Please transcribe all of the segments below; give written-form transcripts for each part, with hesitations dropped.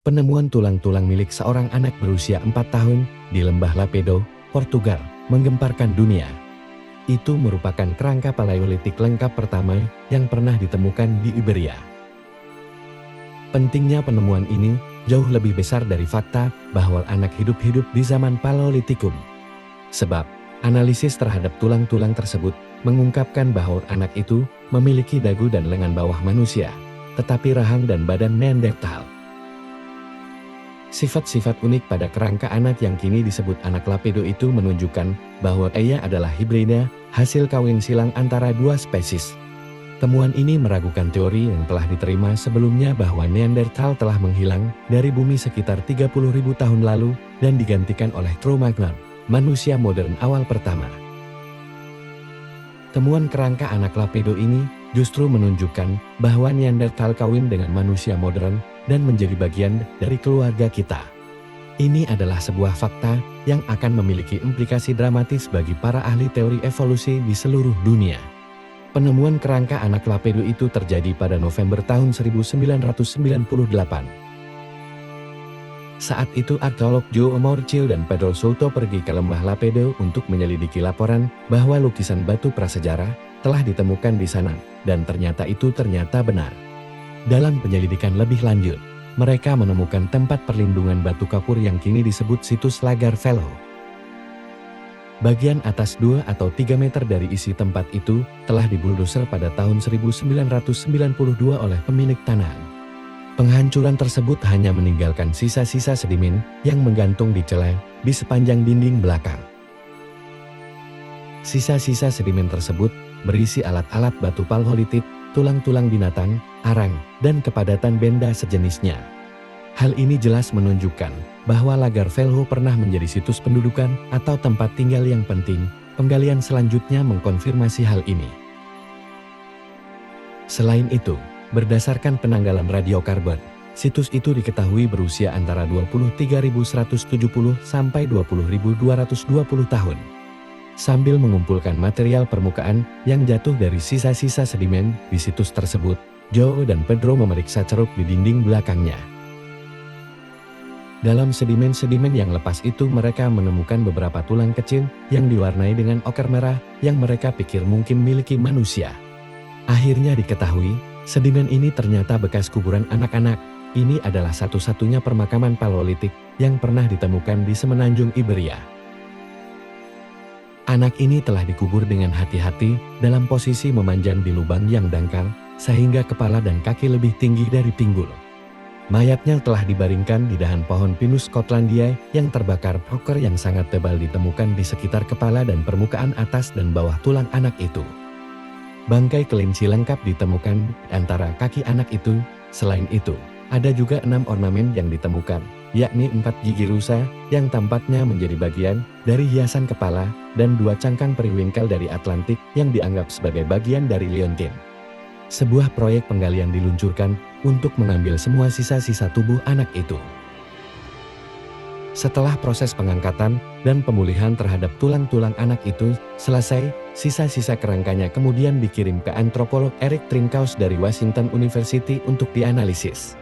Penemuan tulang-tulang milik seorang anak berusia 4 tahun di lembah Lapedo, Portugal, menggemparkan dunia. Itu merupakan kerangka paleolitik lengkap pertama yang pernah ditemukan di Iberia. Pentingnya penemuan ini jauh lebih besar dari fakta bahwa anak hidup di zaman Paleolitikum. Sebab, analisis terhadap tulang-tulang tersebut mengungkapkan bahwa anak itu memiliki dagu dan lengan bawah manusia, tetapi rahang dan badan Neanderthal. Sifat-sifat unik pada kerangka anak yang kini disebut anak Lapedo itu menunjukkan bahwa ia adalah hibrida, hasil kawin silang antara dua spesies. Temuan ini meragukan teori yang telah diterima sebelumnya bahwa Neanderthal telah menghilang dari bumi sekitar 30.000 tahun lalu dan digantikan oleh Cro-Magnon, manusia modern awal pertama. Temuan kerangka anak Lapedo ini justru menunjukkan bahwa Neanderthal kawin dengan manusia modern dan menjadi bagian dari keluarga kita. Ini adalah sebuah fakta yang akan memiliki implikasi dramatis bagi para ahli teori evolusi di seluruh dunia. Penemuan kerangka anak Lapedo itu terjadi pada November tahun 1998. Saat itu arkeolog Joe Morchil dan Pedro Souto pergi ke lembah Lapedo untuk menyelidiki laporan bahwa lukisan batu prasejarah telah ditemukan di sana, dan ternyata benar. Dalam penyelidikan lebih lanjut, mereka menemukan tempat perlindungan batu kapur yang kini disebut situs Lagar Velho. Bagian atas 2 atau 3 meter dari isi tempat itu telah dibuldoser pada tahun 1992 oleh pemilik tanah. Penghancuran tersebut hanya meninggalkan sisa-sisa sedimen yang menggantung di celah di sepanjang dinding belakang. Sisa-sisa sedimen tersebut berisi alat-alat batu Paleolitik, tulang-tulang binatang, arang, dan kepadatan benda sejenisnya. Hal ini jelas menunjukkan bahwa Lagar Velho pernah menjadi situs pendudukan atau tempat tinggal yang penting. Penggalian selanjutnya mengkonfirmasi hal ini. Selain itu, berdasarkan penanggalan radiokarbon, situs itu diketahui berusia antara 23.170 sampai 20.220 tahun. Sambil mengumpulkan material permukaan yang jatuh dari sisa-sisa sedimen di situs tersebut, Joe dan Pedro memeriksa ceruk di dinding belakangnya. Dalam sedimen-sedimen yang lepas itu mereka menemukan beberapa tulang kecil yang diwarnai dengan oker merah yang mereka pikir mungkin miliki manusia. Akhirnya diketahui, sedimen ini ternyata bekas kuburan anak-anak. Ini adalah satu-satunya permakaman Paleolitik yang pernah ditemukan di semenanjung Iberia. Anak ini telah dikubur dengan hati-hati dalam posisi memanjang di lubang yang dangkal, sehingga kepala dan kaki lebih tinggi dari pinggul. Mayatnya telah dibaringkan di dahan pohon Pinus Skotlandia yang terbakar. Oker yang sangat tebal ditemukan di sekitar kepala dan permukaan atas dan bawah tulang anak itu. Bangkai kelinci lengkap ditemukan di antara kaki anak itu. Selain itu, ada juga 6 ornamen yang ditemukan, yakni 4 gigi rusa yang tampaknya menjadi bagian dari hiasan kepala dan 2 cangkang periwinkle dari Atlantik yang dianggap sebagai bagian dari liontin. Sebuah proyek penggalian diluncurkan untuk mengambil semua sisa-sisa tubuh anak itu. Setelah proses pengangkatan dan pemulihan terhadap tulang-tulang anak itu selesai, sisa-sisa kerangkanya kemudian dikirim ke antropolog Eric Trinkaus dari Washington University untuk dianalisis.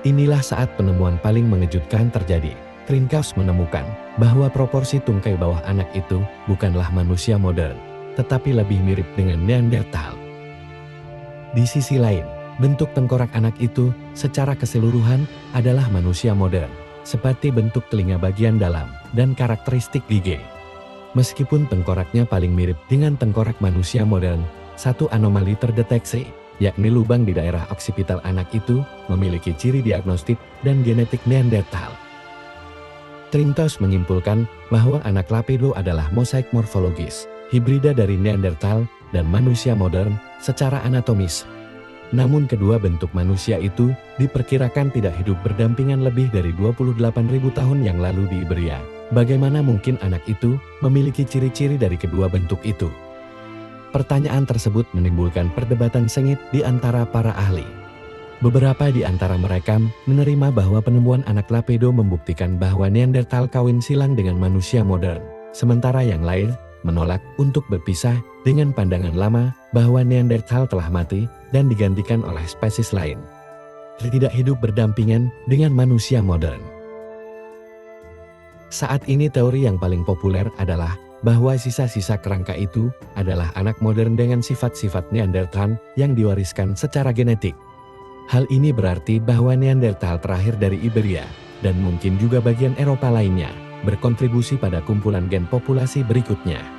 Inilah saat penemuan paling mengejutkan terjadi. Trinkaus menemukan bahwa proporsi tungkai bawah anak itu bukanlah manusia modern, tetapi lebih mirip dengan Neanderthal. Di sisi lain, bentuk tengkorak anak itu secara keseluruhan adalah manusia modern, seperti bentuk telinga bagian dalam dan karakteristik gigi. Meskipun tengkoraknya paling mirip dengan tengkorak manusia modern, satu anomali terdeteksi, yakni lubang di daerah oksipital anak itu memiliki ciri diagnostik dan genetik Neanderthal. Trinkaus menyimpulkan bahwa anak Lapedo adalah mosaik morfologis, hibrida dari Neanderthal dan manusia modern secara anatomis. Namun kedua bentuk manusia itu diperkirakan tidak hidup berdampingan lebih dari 28.000 tahun yang lalu di Iberia. Bagaimana mungkin anak itu memiliki ciri-ciri dari kedua bentuk itu? Pertanyaan tersebut menimbulkan perdebatan sengit di antara para ahli. Beberapa di antara mereka menerima bahwa penemuan anak Lapedo membuktikan bahwa Neanderthal kawin silang dengan manusia modern, sementara yang lain menolak untuk berpisah dengan pandangan lama bahwa Neanderthal telah mati dan digantikan oleh spesies lain. tidak hidup berdampingan dengan manusia modern. Saat ini teori yang paling populer adalah bahwa sisa-sisa kerangka itu adalah anak modern dengan sifat-sifat Neanderthal yang diwariskan secara genetik. Hal ini berarti bahwa Neanderthal terakhir dari Iberia, dan mungkin juga bagian Eropa lainnya, berkontribusi pada kumpulan gen populasi berikutnya.